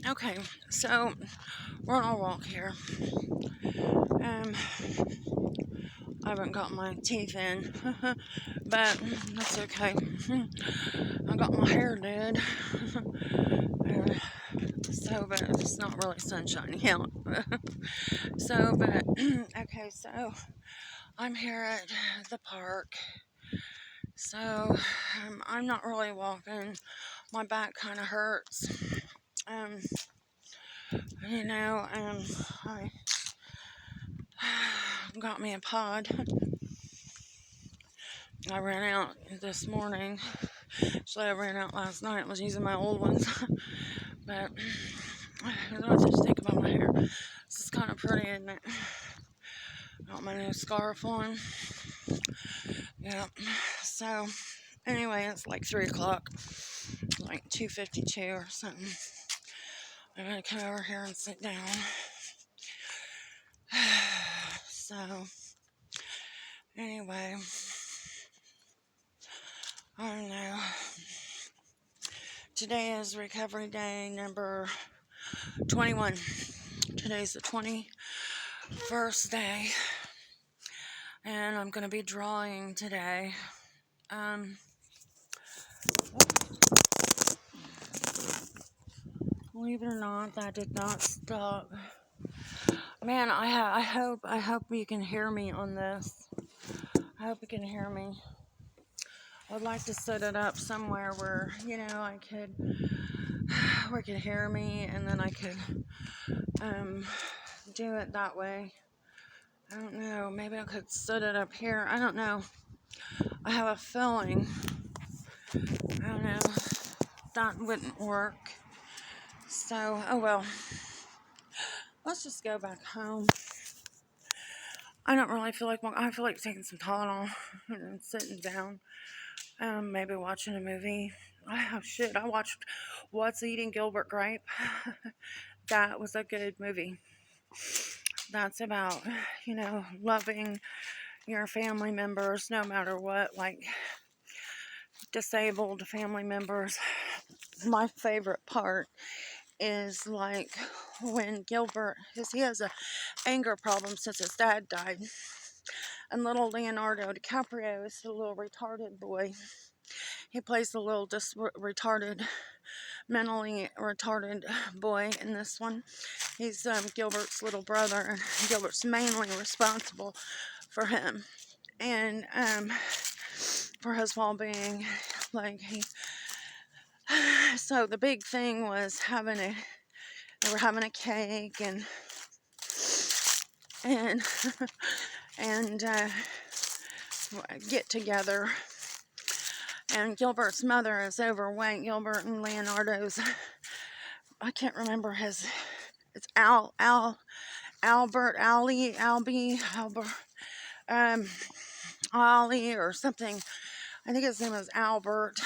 Okay, so we're on a walk here. I haven't got my teeth in, but that's okay. I got my hair did, but it's not really sunshiny out. Okay, so I'm here at the park. So I'm not really walking. My back kind of hurts. Um, I got me a pod. I ran out this morning. Actually, I ran out last night. I was using my old ones. But I just think about my hair. This is kind of pretty, isn't it? Got my new scarf on. Yeah. So, anyway, it's like 3 o'clock. Like 2:52 or something. I'm going to come over here and sit down. So, anyway, I don't know. Today is recovery day number 21. Today's the 21st day. And I'm going to be drawing today. Believe it or not, that did not stop. Man, I hope you can hear me on this. I hope you can hear me. I'd like to set it up somewhere where, I could hear me, and then I could do it that way. I don't know. Maybe I could set it up here. I don't know. I have a feeling. I don't know. That wouldn't work. So, oh well. Let's just go back home. I don't really feel like I feel like taking some Tylenol and sitting down. Maybe watching a movie. I watched What's Eating Gilbert Grape. That was a good movie. That's about, loving your family members no matter what, like disabled family members. My favorite part is like when Gilbert, because he has a anger problem since his dad died, and little Leonardo DiCaprio is a little retarded boy. He plays the little mentally retarded boy in this one. He's Gilbert's little brother, and Gilbert's mainly responsible for him and for his well-being. So the big thing was they were having a cake and get together. And Gilbert's mother is overweight. Gilbert and Leonardo's, I can't remember it's Ollie or something. I think his name is Albert.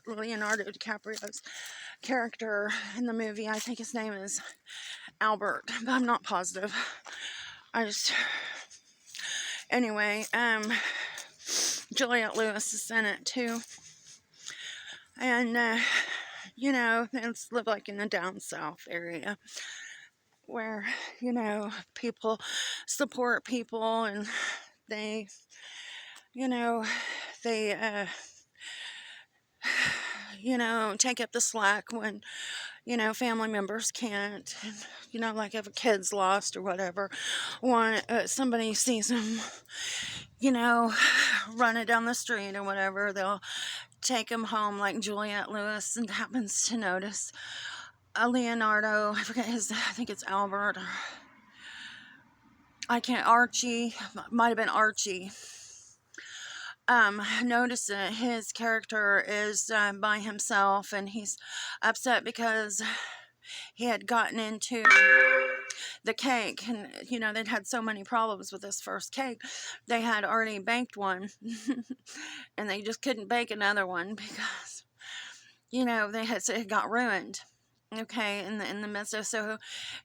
Leonardo DiCaprio's character in the movie, I think his name is Albert, but I'm not positive. Anyway, Juliette Lewis is in it too. And, it's live like in the down south area where, people support people and they take up the slack when, family members can't, like if a kid's lost or whatever, somebody sees them, running down the street or whatever, they'll take him home, like Juliette Lewis and happens to notice Leonardo, I think it's Albert, Archie, might have been Archie. Notice that his character is by himself, and he's upset because he had gotten into the cake, and they'd had so many problems with this first cake. They had already baked one and they just couldn't bake another one because it got ruined. Okay, in the midst of, so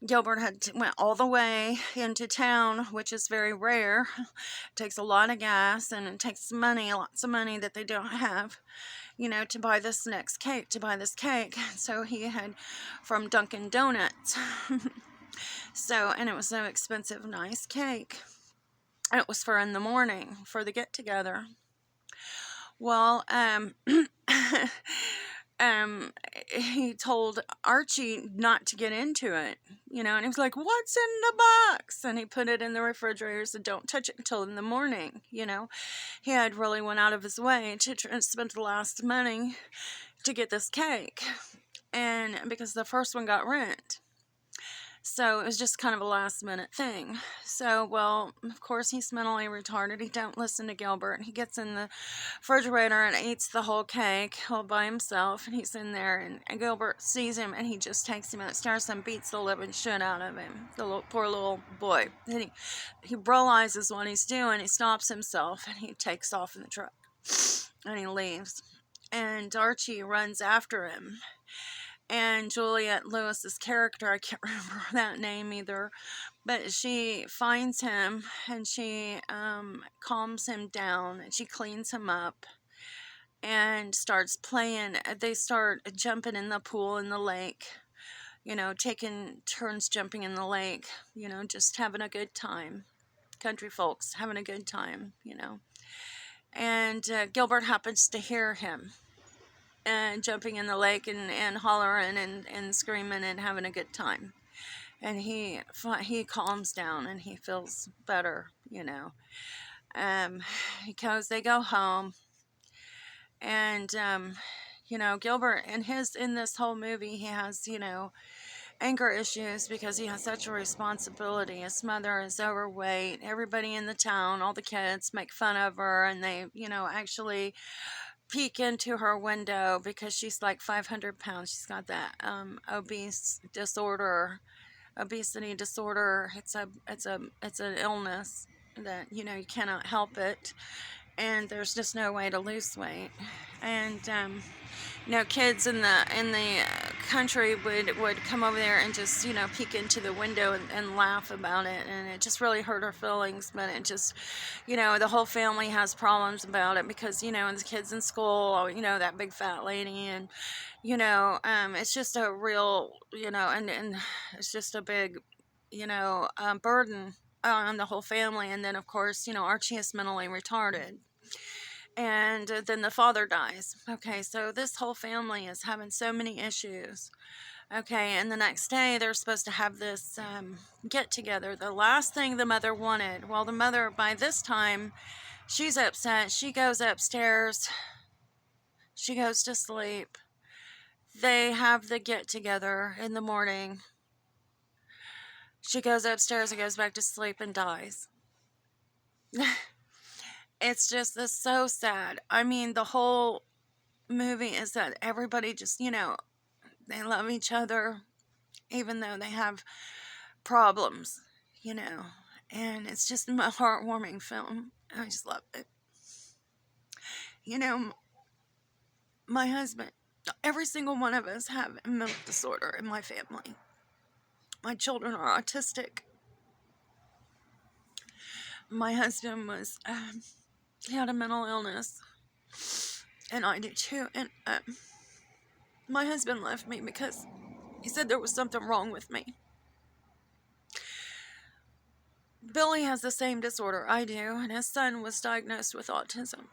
Gilbert went all the way into town, which is very rare. It takes a lot of gas and it takes lots of money that they don't have. you know, to buy this next cake, to buy this cake. So he had from Dunkin' Donuts. So, and it was so expensive, nice cake. And it was for in the morning for the get together. Well, he told Archie not to get into it, you know, and he was like, "What's in the box?" And he put it in the refrigerator, said, "Don't touch it until in the morning," you know. He had really went out of his way to spend the last money to get this cake, and because the first one got rent. So it was just kind of a last minute thing. So, well, of course, he's mentally retarded. He don't listen to Gilbert. He gets in the refrigerator and eats the whole cake all by himself. And he's in there, and Gilbert sees him, and he just takes him upstairs and beats the living shit out of him. The poor little boy. And he realizes what he's doing. He stops himself, and he takes off in the truck. And he leaves. And Archie runs after him. And Juliette Lewis's character, I can't remember that name either, but she finds him and she calms him down and she cleans him up and starts playing. They start jumping in the pool in the lake, you know, taking turns jumping in the lake, you know, just having a good time. Country folks having a good time, you know. And Gilbert happens to hear him. And jumping in the lake and hollering and screaming and having a good time. And he calms down and he feels better, you know. They go home. And, you know, Gilbert, in this whole movie, he has, you know, anger issues because he has such a responsibility. His mother is overweight. Everybody in the town, all the kids, make fun of her. And they, you know, actually peek into her window because she's like 500 pounds. She's got that obesity disorder. It's an illness that, you know, you cannot help it, and there's just no way to lose weight. And you know, kids in the country would come over there and just, you know, peek into the window and laugh about it, and it just really hurt her feelings. But it just, you know, the whole family has problems about it because, you know, and the kids in school, you know, that big fat lady, and, you know, it's just a real, you know, and it's just a big, you know, burden on the whole family. And then, of course, you know, Archie is mentally retarded. And then the father dies. Okay, so this whole family is having so many issues. Okay, and the next day they're supposed to have this get together. The last thing the mother wanted. Well, the mother, by this time, she's upset. She goes upstairs. She goes to sleep. They have the get together in the morning. She goes upstairs and goes back to sleep and dies. It's just so sad. I mean, the whole movie is that everybody just, you know, they love each other, even though they have problems, you know. And it's just a heartwarming film. I just love it. You know, my husband, every single one of us have a mental disorder in my family. My children are autistic. My husband was... he had a mental illness, and I did too, and my husband left me because he said there was something wrong with me. Billy has the same disorder I do, and his son was diagnosed with autism.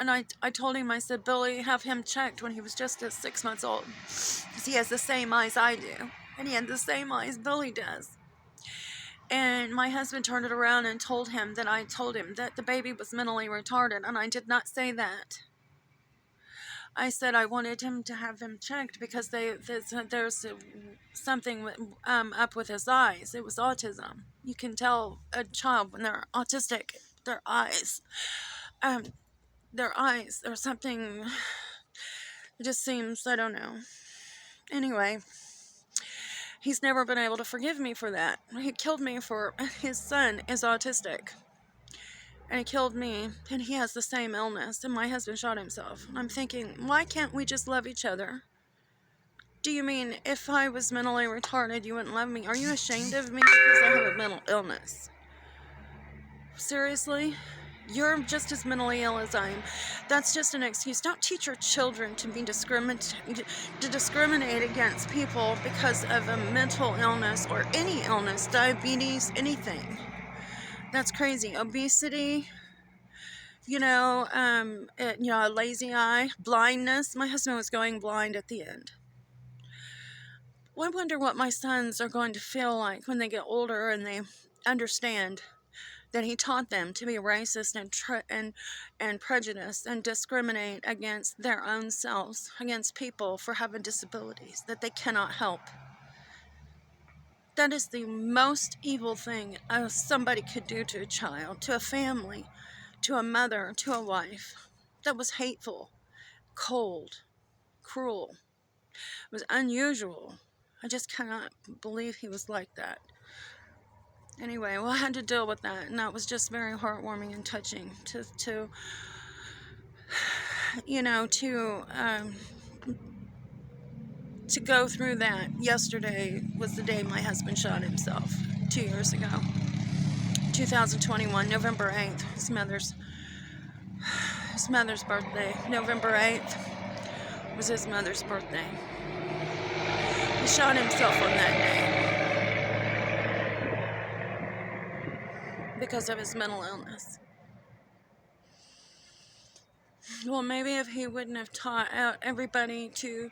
And I told him, I said, "Billy, have him checked when he was just 6 months old, because he has the same eyes I do, and he had the same eyes Billy does." And my husband turned it around and told him that I told him that the baby was mentally retarded, and I did not say that. I said I wanted him to have him checked because there's something up with his eyes. It was autism. You can tell a child when they're autistic, their eyes, there's something, it just seems, I don't know. Anyway. He's never been able to forgive me for that. He killed me for... His son is autistic. And he killed me. And he has the same illness. And my husband shot himself. And I'm thinking, why can't we just love each other? Do you mean if I was mentally retarded, you wouldn't love me? Are you ashamed of me because I have a mental illness? Seriously? You're just as mentally ill as I am. That's just an excuse. Don't teach your children to discriminate against people because of a mental illness or any illness, diabetes, anything. That's crazy. Obesity, a lazy eye, blindness. My husband was going blind at the end. Well, I wonder what my sons are going to feel like when they get older and they understand that he taught them to be racist and prejudiced and discriminate against their own selves, against people for having disabilities that they cannot help. That is the most evil thing somebody could do to a child, to a family, to a mother, to a wife. That was hateful, cold, cruel. It was unusual. I just cannot believe he was like that. Anyway, well, I had to deal with that, and that was just very heartwarming and touching to go through that. Yesterday was the day my husband shot himself, 2 years ago, 2021, November 8th, his mother's birthday. November 8th was his mother's birthday. He shot himself on that day because of his mental illness. Well, maybe if he wouldn't have taught everybody to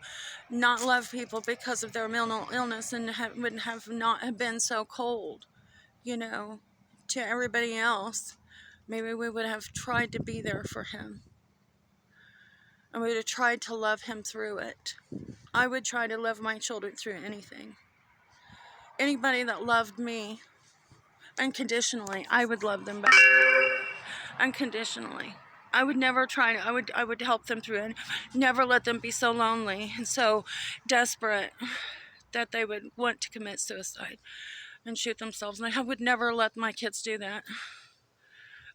not love people because of their mental illness and wouldn't have not have been so cold, to everybody else, maybe we would have tried to be there for him. And we would have tried to love him through it. I would try to love my children through anything. Anybody that loved me unconditionally, I would love them back unconditionally. I would never try to, I would help them through it. Never let them be so lonely and so desperate that they would want to commit suicide and shoot themselves. And I would never let my kids do that.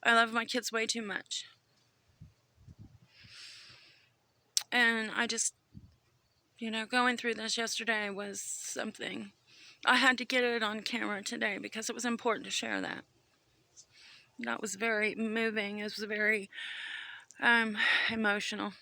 I love my kids way too much. And I just, going through this yesterday was something. I had to get it on camera today because it was important to share that. That was very moving. It was very emotional.